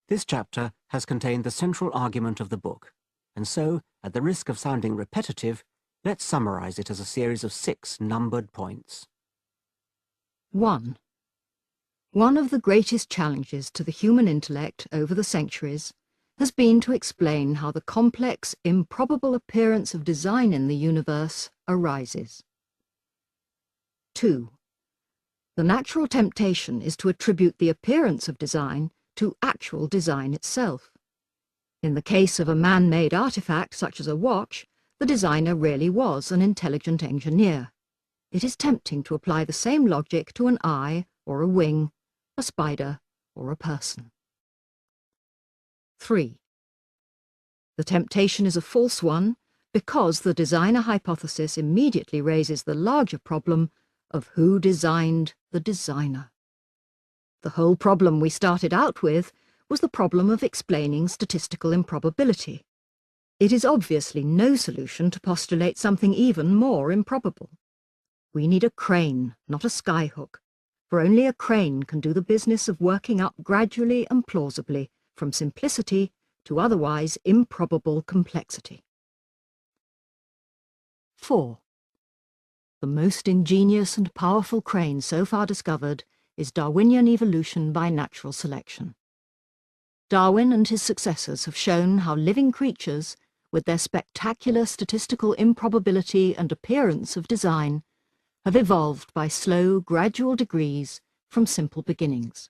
This chapter has contained the central argument of the book, and so, at the risk of sounding repetitive, let's summarize it as a series of 6 numbered points. 1. One of the greatest challenges to the human intellect over the centuries has been to explain how the complex, improbable appearance of design in the universe arises. 2. The natural temptation is to attribute the appearance of design to actual design itself. In the case of a man-made artifact such as a watch, the designer really was an intelligent engineer. It is tempting to apply the same logic to an eye or a wing, a spider or a person. 3. The temptation is a false one because the designer hypothesis immediately raises the larger problem of who designed the designer. The whole problem we started out with was the problem of explaining statistical improbability. It is obviously no solution to postulate something even more improbable. We need a crane, not a skyhook, for only a crane can do the business of working up gradually and plausibly from simplicity to otherwise improbable complexity. 4. The most ingenious and powerful crane so far discovered is Darwinian evolution by natural selection. Darwin and his successors have shown how living creatures, with their spectacular statistical improbability and appearance of design, have evolved by slow, gradual degrees from simple beginnings.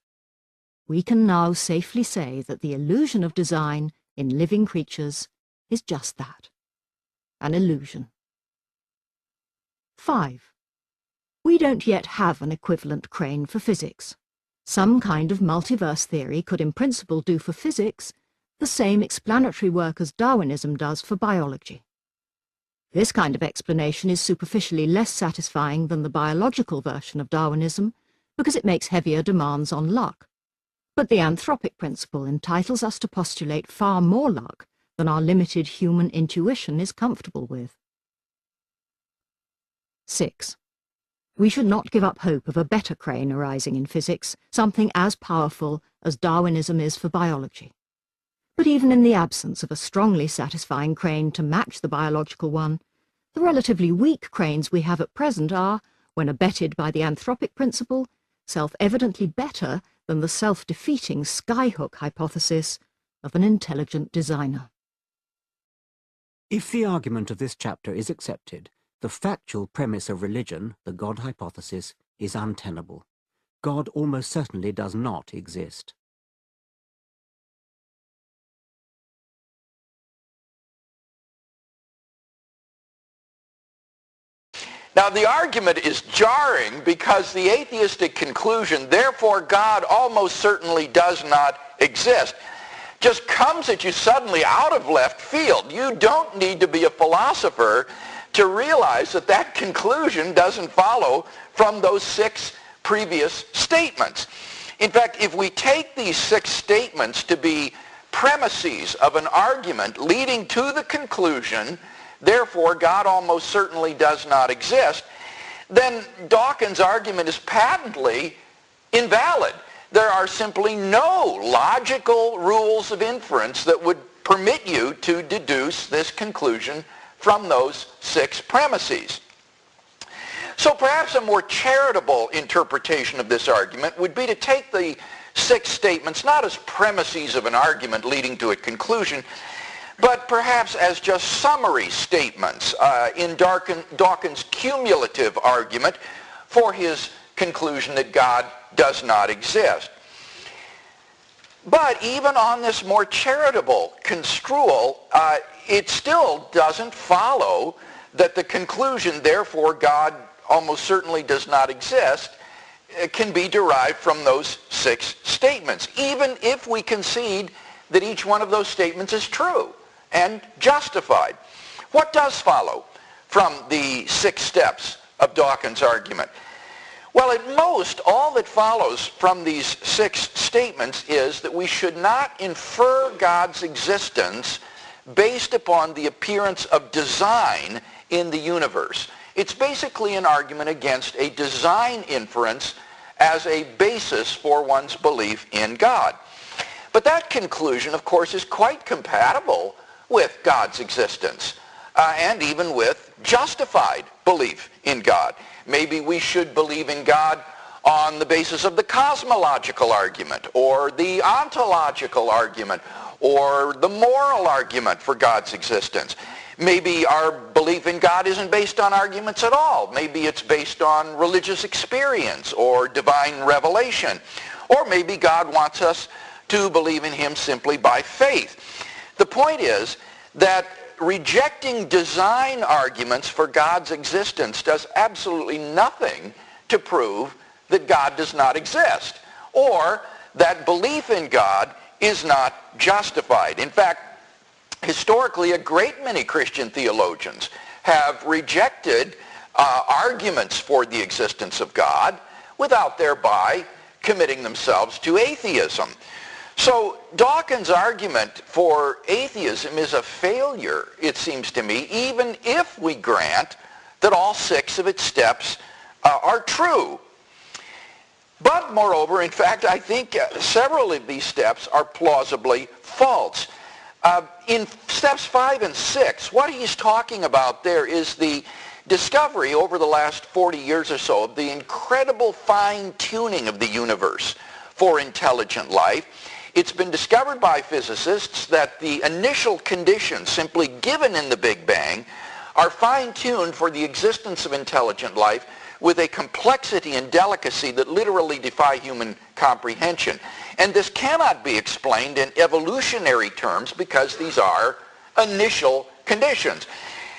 We can now safely say that the illusion of design in living creatures is just that, an illusion. 5. We don't yet have an equivalent crane for physics. Some kind of multiverse theory could in principle do for physics the same explanatory work as Darwinism does for biology. This kind of explanation is superficially less satisfying than the biological version of Darwinism because it makes heavier demands on luck. But the anthropic principle entitles us to postulate far more luck than our limited human intuition is comfortable with. 6. We should not give up hope of a better crane arising in physics, something as powerful as Darwinism is for biology. But even in the absence of a strongly satisfying crane to match the biological one, the relatively weak cranes we have at present are, when abetted by the anthropic principle, self-evidently better than the self-defeating skyhook hypothesis of an intelligent designer. If the argument of this chapter is accepted, the factual premise of religion, the God hypothesis, is untenable. God almost certainly does not exist. Now, the argument is jarring because the atheistic conclusion, therefore God almost certainly does not exist, just comes at you suddenly out of left field. You don't need to be a philosopher to realize that that conclusion doesn't follow from those 6 previous statements. In fact, if we take these 6 statements to be premises of an argument leading to the conclusion, therefore God almost certainly does not exist, then Dawkins' argument is patently invalid. There are simply no logical rules of inference that would permit you to deduce this conclusion from those 6 premises. So perhaps a more charitable interpretation of this argument would be to take the 6 statements not as premises of an argument leading to a conclusion, but perhaps as just summary statements in Dawkins' cumulative argument for his conclusion that God does not exist. But even on this more charitable construal, it still doesn't follow that the conclusion, therefore God almost certainly does not exist, can be derived from those 6 statements, even if we concede that each one of those statements is true and justified. What does follow from the 6 steps of Dawkins' argument? Well, at most, all that follows from these 6 statements is that we should not infer God's existence based upon the appearance of design in the universe. It's basically an argument against a design inference as a basis for one's belief in God. But that conclusion, of course, is quite compatible with God's existence and even with justified belief in God. Maybe we should believe in God on the basis of the cosmological argument or the ontological argument or the moral argument for God's existence. Maybe our belief in God isn't based on arguments at all. Maybe it's based on religious experience or divine revelation. Or maybe God wants us to believe in him simply by faith. The point is that rejecting design arguments for God's existence does absolutely nothing to prove that God does not exist or that belief in God is not justified. In fact, historically, a great many Christian theologians have rejected arguments for the existence of God without thereby committing themselves to atheism. So Dawkins' argument for atheism is a failure, it seems to me, even if we grant that all 6 of its steps are true. But moreover, in fact, I think several of these steps are plausibly false. In steps 5 and 6, what he's talking about there is the discovery over the last 40 years or so of the incredible fine-tuning of the universe for intelligent life. It's been discovered by physicists that the initial conditions simply given in the Big Bang are fine-tuned for the existence of intelligent life with a complexity and delicacy that literally defy human comprehension. And this cannot be explained in evolutionary terms because these are initial conditions.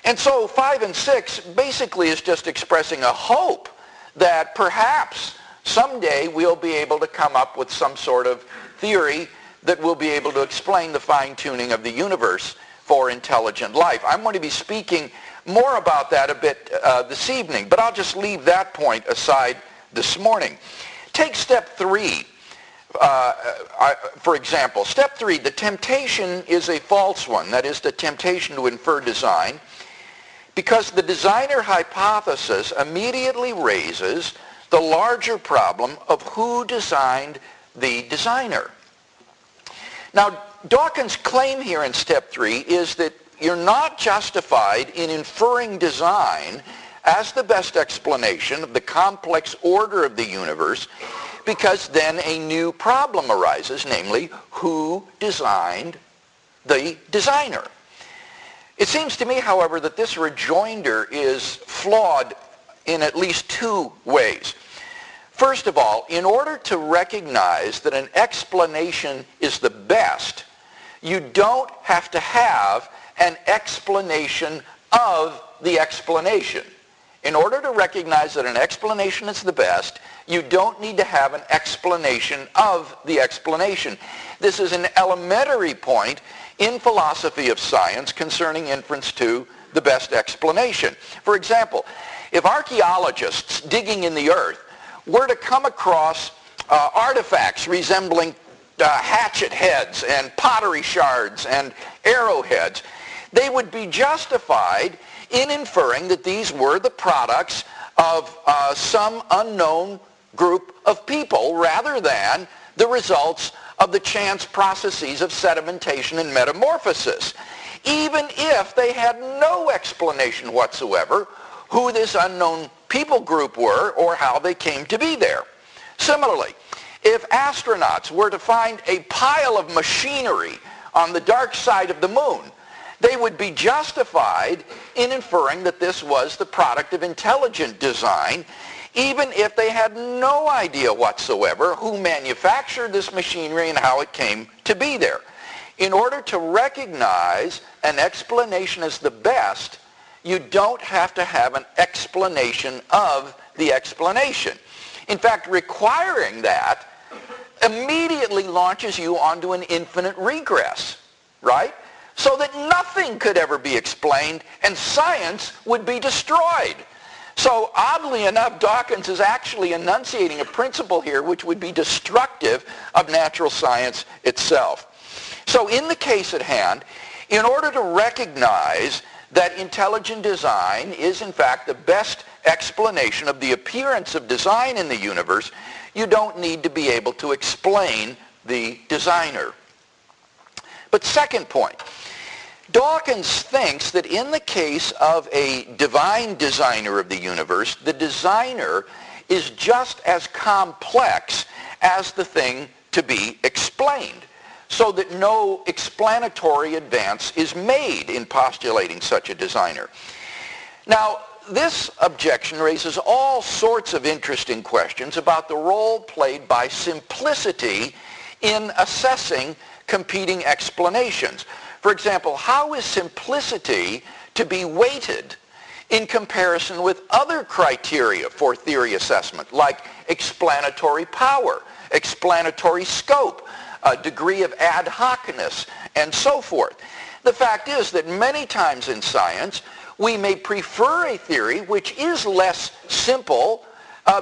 And so 5 and 6 basically is just expressing a hope that perhaps someday we'll be able to come up with some sort of theory that will be able to explain the fine-tuning of the universe for intelligent life. I'm going to be speaking more about that a bit this evening, but I'll just leave that point aside this morning. Take step 3, for example. Step 3, the temptation is a false one, that is the temptation to infer design, because the designer hypothesis immediately raises the larger problem of who designed the designer. Now, Dawkins' claim here in step 3 is that you're not justified in inferring design as the best explanation of the complex order of the universe, because then a new problem arises, namely, who designed the designer? It seems to me, however, that this rejoinder is flawed in at least 2 ways. First of all, in order to recognize that an explanation is the best, you don't have to have an explanation of the explanation. In order to recognize that an explanation is the best, you don't need to have an explanation of the explanation. This is an elementary point in philosophy of science concerning inference to the best explanation. For example, if archaeologists digging in the earth were to come across artifacts resembling hatchet heads and pottery shards and arrowheads, they would be justified in inferring that these were the products of some unknown group of people rather than the results of the chance processes of sedimentation and metamorphosis, even if they had no explanation whatsoever who this unknown people group were or how they came to be there. Similarly, if astronauts were to find a pile of machinery on the dark side of the moon, they would be justified in inferring that this was the product of intelligent design, even if they had no idea whatsoever who manufactured this machinery and how it came to be there. In order to recognize an explanation as the best, you don't have to have an explanation of the explanation. In fact, requiring that immediately launches you onto an infinite regress, right? So that nothing could ever be explained and science would be destroyed. So oddly enough, Dawkins is actually enunciating a principle here which would be destructive of natural science itself. So in the case at hand, in order to recognize that intelligent design is in fact the best explanation of the appearance of design in the universe, you don't need to be able to explain the designer. But second point, Dawkins thinks that in the case of a divine designer of the universe, the designer is just as complex as the thing to be explained, so that no explanatory advance is made in postulating such a designer. Now, this objection raises all sorts of interesting questions about the role played by simplicity in assessing competing explanations. For example, how is simplicity to be weighted in comparison with other criteria for theory assessment, like explanatory power, explanatory scope, a degree of ad hocness, and so forth? The fact is that many times in science, we may prefer a theory which is less simple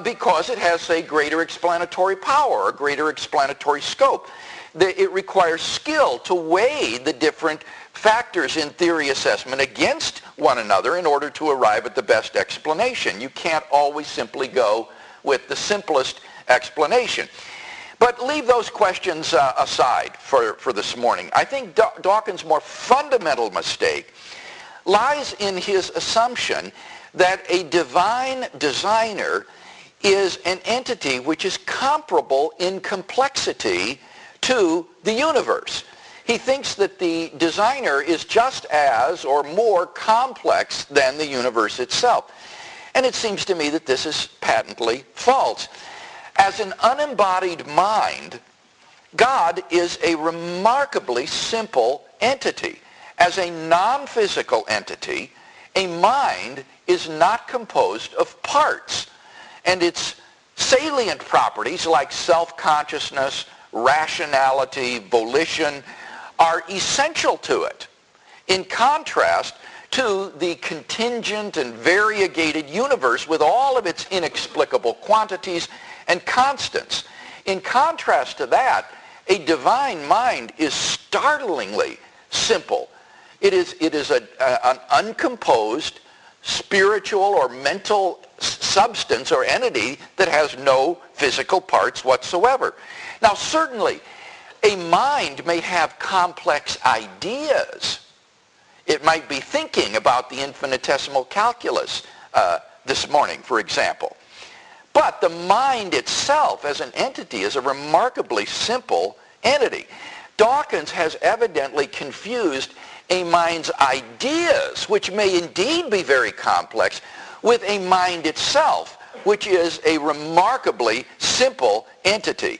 because it has, say, greater explanatory power or greater explanatory scope. It requires skill to weigh the different factors in theory assessment against one another in order to arrive at the best explanation. You can't always simply go with the simplest explanation. But leave those questions aside for this morning. I think Dawkins' more fundamental mistake lies in his assumption that a divine designer is an entity which is comparable in complexity to the universe. He thinks that the designer is just as or more complex than the universe itself. And it seems to me that this is patently false. As an unembodied mind, God is a remarkably simple entity. As a non-physical entity, a mind is not composed of parts, and its salient properties like self-consciousness, rationality, volition are essential to it, in contrast to the contingent and variegated universe with all of its inexplicable quantities and constants. In contrast to that, a divine mind is startlingly simple. It is an uncomposed spiritual or mental substance or entity that has no physical parts whatsoever. Now, certainly, a mind may have complex ideas. It might be thinking about the infinitesimal calculus this morning, for example. But the mind itself as an entity is a remarkably simple entity. Dawkins has evidently confused a mind's ideas, which may indeed be very complex, with a mind itself, which is a remarkably simple entity.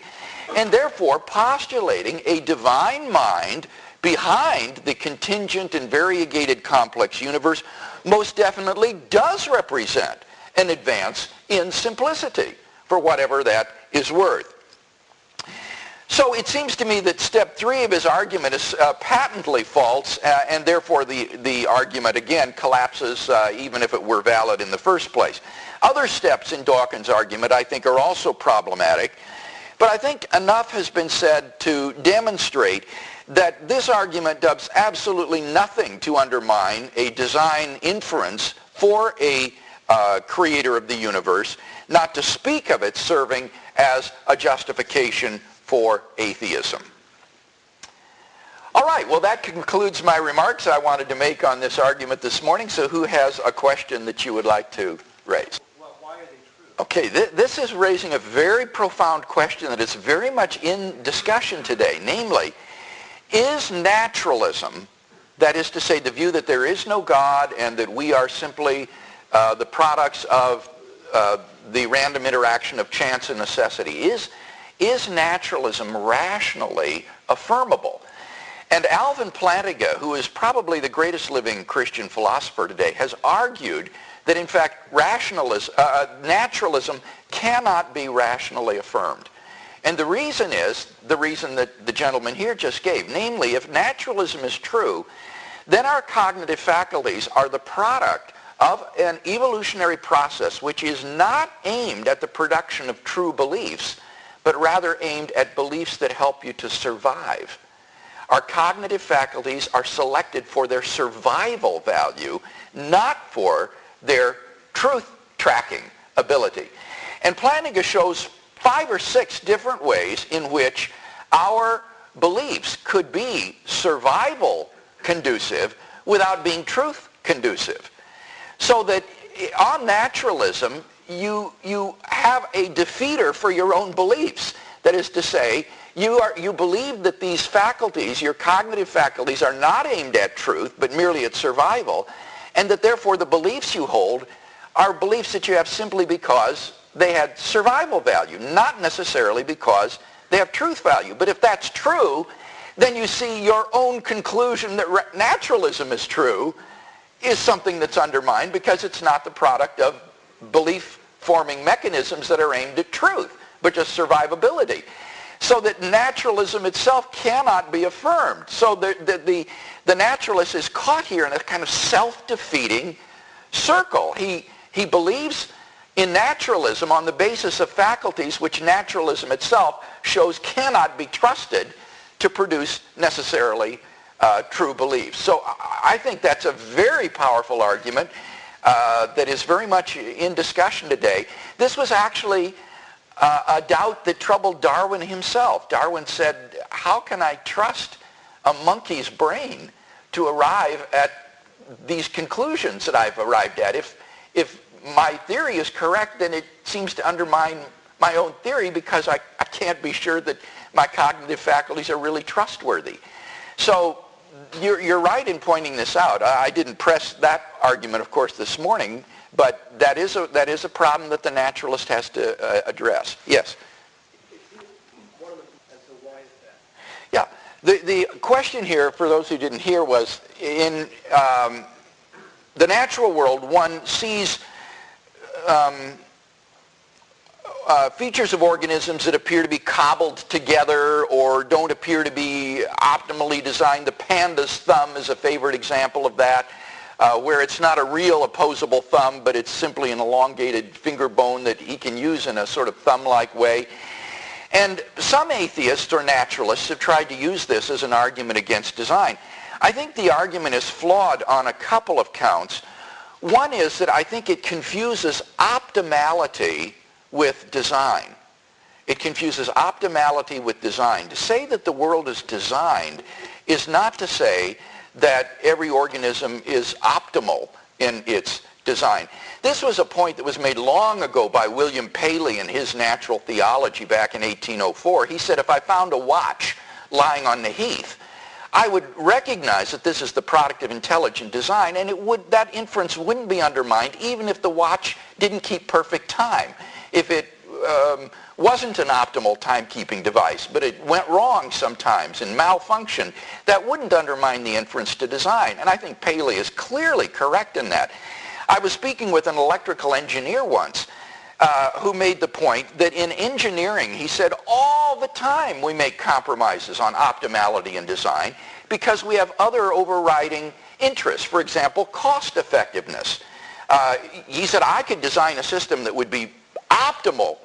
And therefore, postulating a divine mind behind the contingent and variegated complex universe most definitely does represent an advance in simplicity, for whatever that is worth. So it seems to me that step 3 of his argument is patently false, and therefore the argument again collapses even if it were valid in the first place. Other steps in Dawkins' argument I think are also problematic, but I think enough has been said to demonstrate that this argument does absolutely nothing to undermine a design inference for a creator of the universe, not to speak of it serving as a justification for atheism. All right, well, that concludes my remarks I wanted to make on this argument this morning. So who has a question that you would like to raise? Well, why are they true? Okay, this is raising a very profound question that is very much in discussion today. Namely, is naturalism, that is to say the view that there is no God and that we are simply the products of the random interaction of chance and necessity, is naturalism rationally affirmable? And Alvin Plantinga, who is probably the greatest living Christian philosopher today, has argued that in fact naturalism cannot be rationally affirmed. And the reason is the reason that the gentleman here just gave. Namely, if naturalism is true, then our cognitive faculties are the product of an evolutionary process which is not aimed at the production of true beliefs, but rather aimed at beliefs that help you to survive. Our cognitive faculties are selected for their survival value, not for their truth-tracking ability. And Plantinga shows 5 or 6 different ways in which our beliefs could be survival conducive without being truth conducive. So that on naturalism, you have a defeater for your own beliefs. That is to say, you believe that these faculties, your cognitive faculties, are not aimed at truth, but merely at survival, and that therefore the beliefs you hold are beliefs that you have simply because they had survival value, not necessarily because they have truth value. But if that's true, then you see your own conclusion that naturalism is true is something that's undermined because it's not the product of belief-forming mechanisms that are aimed at truth, but just survivability. So that naturalism itself cannot be affirmed. So the naturalist is caught here in a kind of self-defeating circle. He believes in naturalism on the basis of faculties which naturalism itself shows cannot be trusted to produce necessarily true beliefs. So I think that's a very powerful argument that is very much in discussion today. This was actually a doubt that troubled Darwin himself. Darwin said, how can I trust a monkey's brain to arrive at these conclusions that I've arrived at? If my theory is correct, then it seems to undermine my own theory because I can't be sure that my cognitive faculties are really trustworthy. So you're right in pointing this out. I didn't press that argument, of course, this morning, but that is a problem that the naturalist has to address. Yes? Yeah. The question here, for those who didn't hear, was in the natural world, one sees features of organisms that appear to be cobbled together or don't appear to be optimally designed. The panda's thumb is a favorite example of that, where it's not a real opposable thumb, but it's simply an elongated finger bone that he can use in a sort of thumb-like way. And some atheists or naturalists have tried to use this as an argument against design. I think the argument is flawed on a couple of counts. One is that I think it confuses optimality with design. It confuses optimality with design. To say that the world is designed is not to say that every organism is optimal in its design. This was a point that was made long ago by William Paley in his Natural Theology back in 1804. He said, if I found a watch lying on the heath, I would recognize that this is the product of intelligent design, and that inference wouldn't be undermined even if the watch didn't keep perfect time. If it wasn't an optimal timekeeping device, but it went wrong sometimes and malfunctioned, that wouldn't undermine the inference to design. And I think Paley is clearly correct in that. I was speaking with an electrical engineer once who made the point that in engineering, he said, all the time we make compromises on optimality in design because we have other overriding interests. For example, cost effectiveness. He said, I could design a system that would be optimal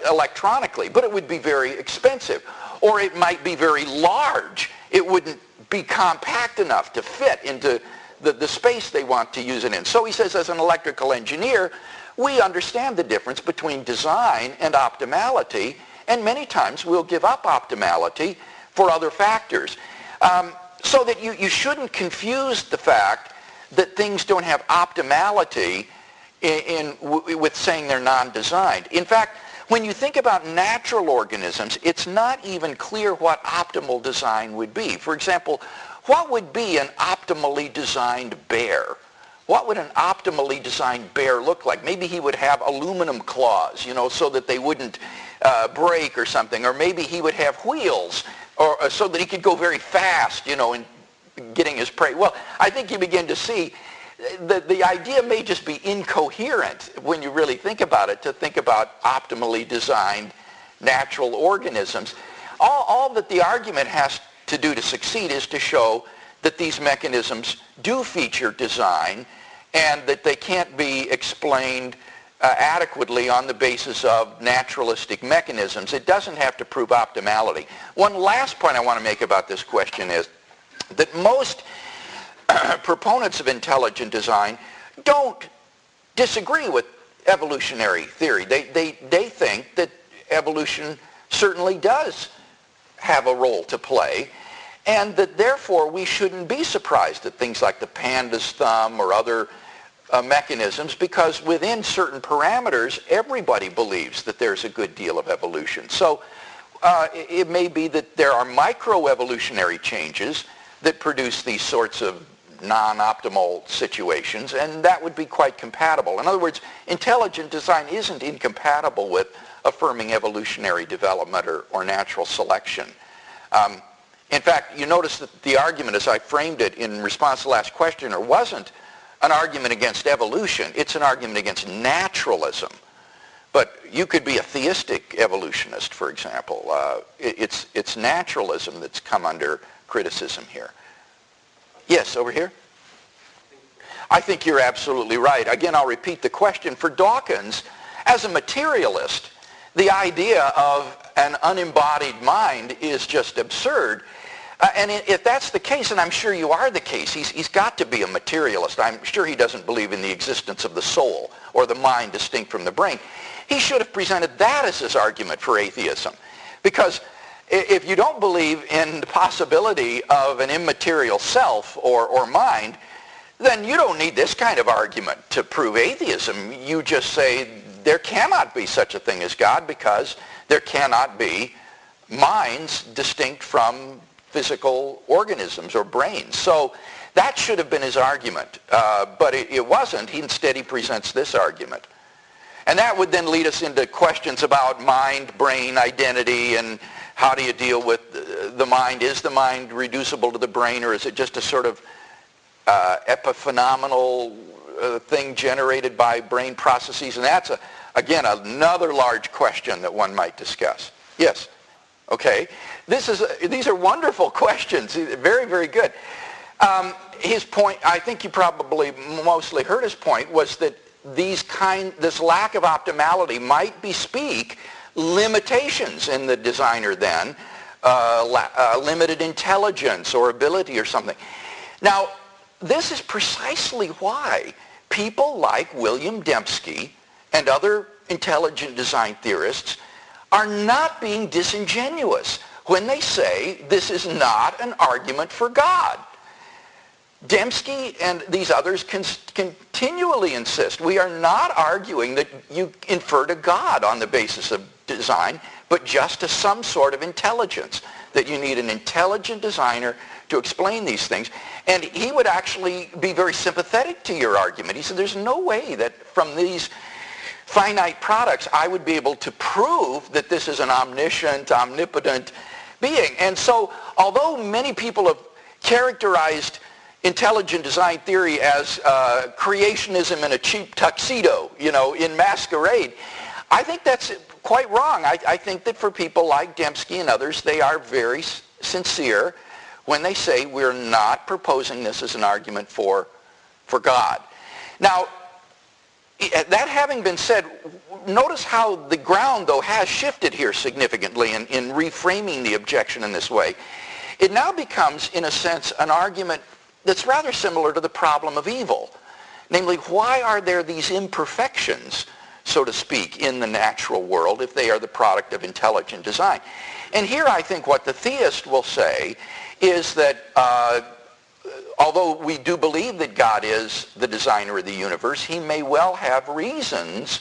electronically, but it would be very expensive. Or it might be very large. It wouldn't be compact enough to fit into the space they want to use it in. So he says, as an electrical engineer, we understand the difference between design and optimality, and many times we'll give up optimality for other factors. So that you shouldn't confuse the fact that things don't have optimality with saying they're non-designed. In fact, when you think about natural organisms, it's not even clear what optimal design would be. For example, what would be an optimally designed bear? What would an optimally designed bear look like? Maybe he would have aluminum claws, so that they wouldn't break or something. Or maybe he would have wheels so that he could go very fast, in getting his prey. Well, I think you begin to see the idea may just be incoherent when you really think about it, to think about optimally designed natural organisms. All that the argument has to do to succeed is to show that these mechanisms do feature design and that they can't be explained adequately on the basis of naturalistic mechanisms. It doesn't have to prove optimality. One last point I want to make about this question is that most proponents of intelligent design don't disagree with evolutionary theory. They think that evolution certainly does have a role to play, and that therefore we shouldn't be surprised at things like the panda's thumb or other mechanisms, because within certain parameters, everybody believes that there's a good deal of evolution. So it may be that there are microevolutionary changes that produce these sorts of non-optimal situations, and that would be quite compatible. In other words, intelligent design isn't incompatible with affirming evolutionary development or natural selection. In fact, you notice that the argument as I framed it in response to the last questioner wasn't an argument against evolution, it's an argument against naturalism. But you could be a theistic evolutionist, for example. It's naturalism that's come under criticism here. Yes, over here? I think you're absolutely right. Again, I'll repeat the question. For Dawkins, as a materialist, the idea of an unembodied mind is just absurd. And if that's the case, and I'm sure you are the case, he's got to be a materialist. I'm sure he doesn't believe in the existence of the soul or the mind distinct from the brain. He should have presented that as his argument for atheism. Because if you don't believe in the possibility of an immaterial self or mind, then you don't need this kind of argument to prove atheism. You just say there cannot be such a thing as God because there cannot be minds distinct from physical organisms or brains. So that should have been his argument, but it wasn't. Instead, he presents this argument. And that would then lead us into questions about mind, brain, identity, and how do you deal with the mind? Is the mind reducible to the brain, or is it just a sort of epiphenomenal thing generated by brain processes? And that's, again, another large question that one might discuss. Yes? Okay. These are wonderful questions. Very, very good. His point, I think you probably mostly heard his point, was that this lack of optimality might bespeak limitations in the designer then, limited intelligence or ability or something. Now, this is precisely why people like William Dembski and other intelligent design theorists are not being disingenuous when they say this is not an argument for God. Dembski and these others continually insist we are not arguing that you infer to God on the basis of design, but just to some sort of intelligence, that you need an intelligent designer to explain these things. And he would actually be very sympathetic to your argument. He said there's no way that from these finite products I would be able to prove that this is an omniscient, omnipotent being. And so although many people have characterized intelligent design theory as creationism in a cheap tuxedo, in masquerade, I think that's quite wrong. I think that for people like Dembski and others, they are very sincere when they say we're not proposing this as an argument for God. Now, that having been said, notice how the ground, though, has shifted here significantly in reframing the objection in this way. It now becomes, in a sense, an argument that's rather similar to the problem of evil. Namely, why are there these imperfections, so to speak, in the natural world if they are the product of intelligent design? And here I think what the theist will say is that although we do believe that God is the designer of the universe, he may well have reasons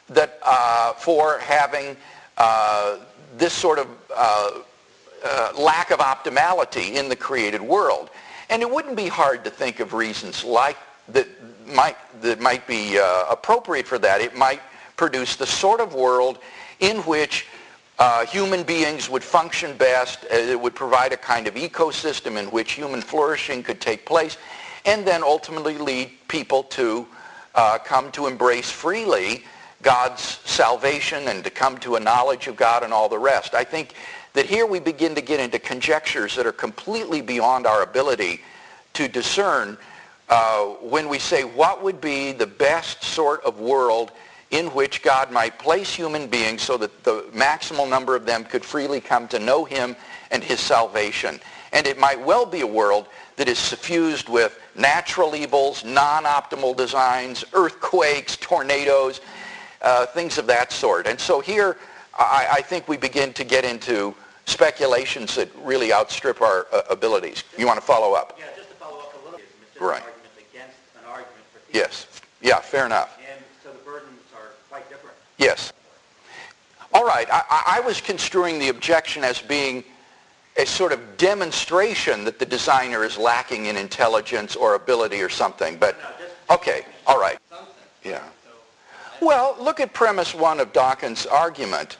that for having this sort of lack of optimality in the created world. And it wouldn't be hard to think of reasons like that might be appropriate for that. It might produce the sort of world in which human beings would function best. It would provide a kind of ecosystem in which human flourishing could take place, and then ultimately lead people to come to embrace freely God's salvation and to come to a knowledge of God and all the rest. I think that here we begin to get into conjectures that are completely beyond our ability to discern when we say what would be the best sort of world in which God might place human beings so that the maximal number of them could freely come to know him and his salvation. And it might well be a world that is suffused with natural evils, non-optimal designs, earthquakes, tornadoes, things of that sort. And so here I think we begin to get into speculations that really outstrip our abilities. You want to follow up? Yeah, just to follow up a little bit, it's Right. an argument against an argument for theism. Yes. Yeah, fair enough. And so the burdens are quite different. Yes. All right. I was construing the objection as being a sort of demonstration that the designer is lacking in intelligence or ability or something. But, okay. All right. Yeah. Well, look at premise 1 of Dawkins' argument.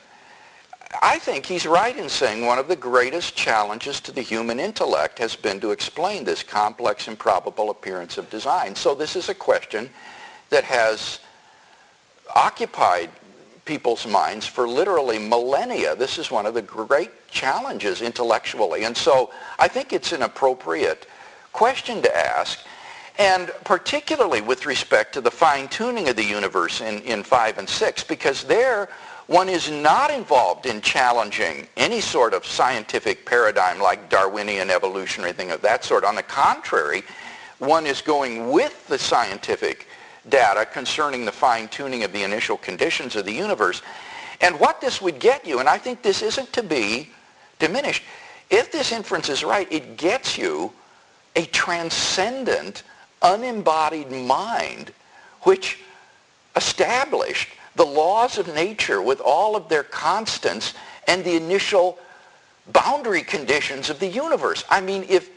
I think he's right in saying one of the greatest challenges to the human intellect has been to explain this complex, improbable appearance of design. So this is a question that has occupied people's minds for literally millennia. This is one of the great challenges intellectually. And so I think it's an appropriate question to ask, and particularly with respect to the fine-tuning of the universe in 5 and 6, because there one is not involved in challenging any sort of scientific paradigm like Darwinian evolution or anything of that sort. On the contrary, one is going with the scientific data concerning the fine-tuning of the initial conditions of the universe. And what this would get you, and I think this isn't to be diminished, if this inference is right, it gets you a transcendent, unembodied mind which established the laws of nature with all of their constants and the initial boundary conditions of the universe. I mean, if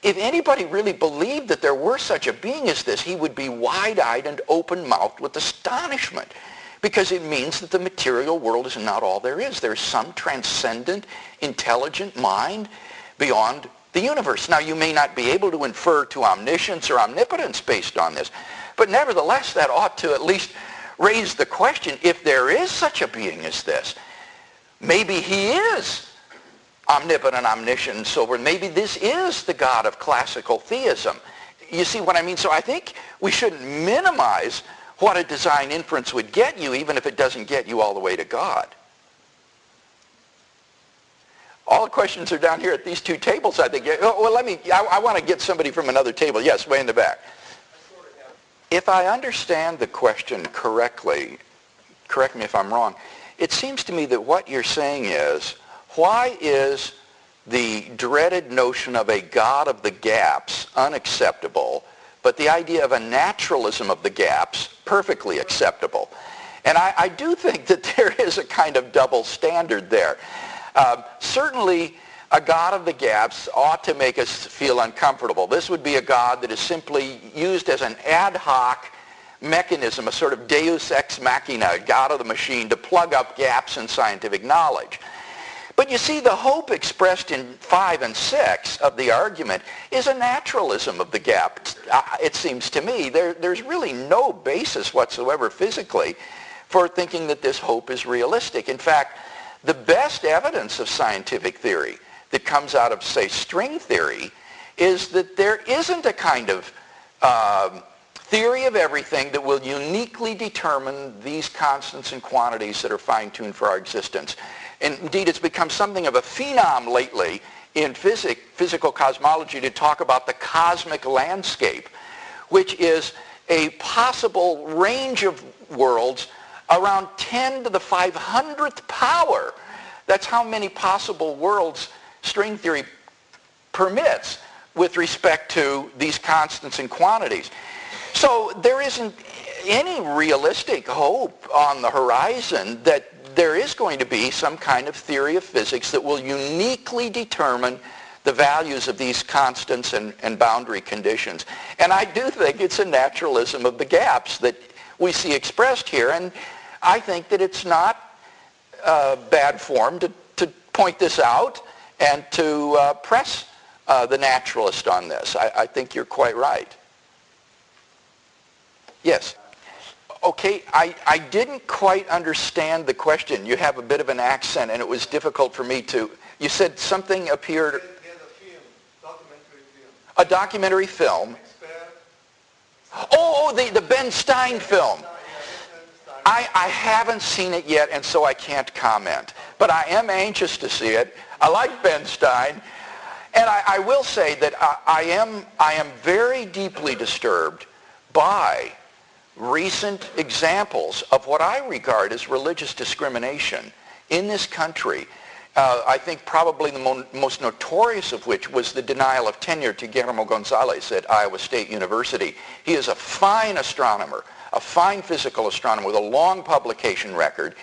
anybody really believed that there were such a being as this, he would be wide-eyed and open-mouthed with astonishment, because it means that the material world is not all there is. There's some transcendent, intelligent mind beyond the universe. Now, you may not be able to infer to omniscience or omnipotence based on this, but nevertheless, that ought to at least raise the question, if there is such a being as this, maybe he is omnipotent, omniscient, and so forth. Maybe this is the God of classical theism. You see what I mean? So I think we shouldn't minimize what a design inference would get you, even if it doesn't get you all the way to God. All the questions are down here at these two tables, I think. Well, I want to get somebody from another table. Yes, way in the back. If I understand the question correctly, correct me if I'm wrong, it seems to me that what you're saying is, why is the dreaded notion of a God of the gaps unacceptable, but the idea of a naturalism of the gaps perfectly acceptable? And I do think that there is a kind of double standard there. Certainly, a God of the gaps ought to make us feel uncomfortable. This would be a God that is simply used as an ad hoc mechanism, a sort of deus ex machina, a God of the machine, to plug up gaps in scientific knowledge. But you see, the hope expressed in 5 and 6 of the argument is a naturalism of the gap. It seems to me there's really no basis whatsoever physically for thinking that this hope is realistic. In fact, the best evidence of scientific theory that comes out of, say, string theory is that there isn't a kind of theory of everything that will uniquely determine these constants and quantities that are fine-tuned for our existence. And indeed, it's become something of a phenom lately in physical cosmology to talk about the cosmic landscape, which is a possible range of worlds around 10 to the 500th power. That's how many possible worlds string theory permits with respect to these constants and quantities. So there isn't any realistic hope on the horizon that there is going to be some kind of theory of physics that will uniquely determine the values of these constants and boundary conditions. And I do think it's a naturalism of the gaps that we see expressed here, and I think that it's not bad form to point this out and to press the naturalist on this. I think you're quite right. Yes. Okay, I didn't quite understand the question. You have a bit of an accent, and it was difficult for me to... You said something appeared... A documentary film. Oh, the Ben Stein film. I haven't seen it yet, and so I can't comment. But I am anxious to see it. I like Ben Stein. And I will say that I am very deeply disturbed by recent examples of what I regard as religious discrimination in this country. I think probably the most notorious of which was the denial of tenure to Guillermo Gonzalez at Iowa State University. He is a fine astronomer, a fine physical astronomer with a long publication record.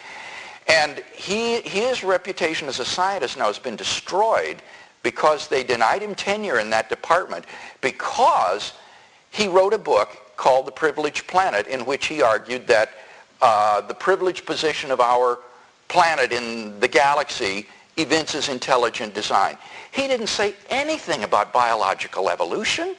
And his reputation as a scientist now has been destroyed because they denied him tenure in that department because he wrote a book called The Privileged Planet, in which he argued that the privileged position of our planet in the galaxy evinces intelligent design. He didn't say anything about biological evolution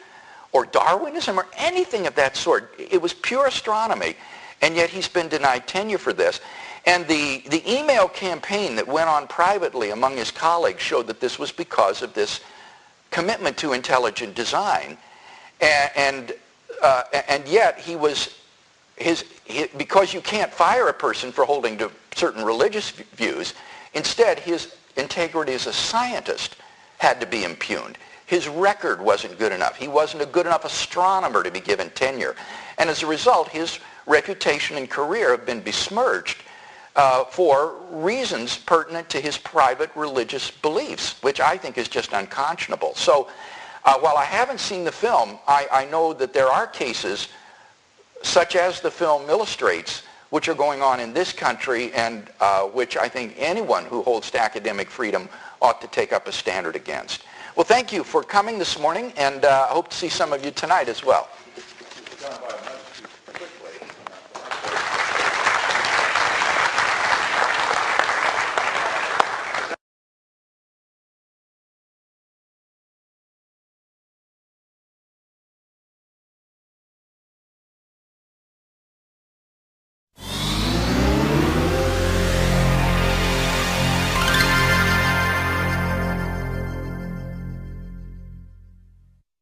or Darwinism or anything of that sort. It was pure astronomy, and yet he's been denied tenure for this. And the email campaign that went on privately among his colleagues showed that this was because of this commitment to intelligent design. And yet he was, because you can't fire a person for holding to certain religious views, instead his integrity as a scientist had to be impugned. His record wasn't good enough. He wasn't a good enough astronomer to be given tenure. And as a result, his reputation and career have been besmirched for reasons pertinent to his private religious beliefs, which I think is just unconscionable. So while I haven't seen the film, I know that there are cases, such as the film illustrates, which are going on in this country and which I think anyone who holds to academic freedom ought to take up a standard against. Well, thank you for coming this morning, and I hope to see some of you tonight as well.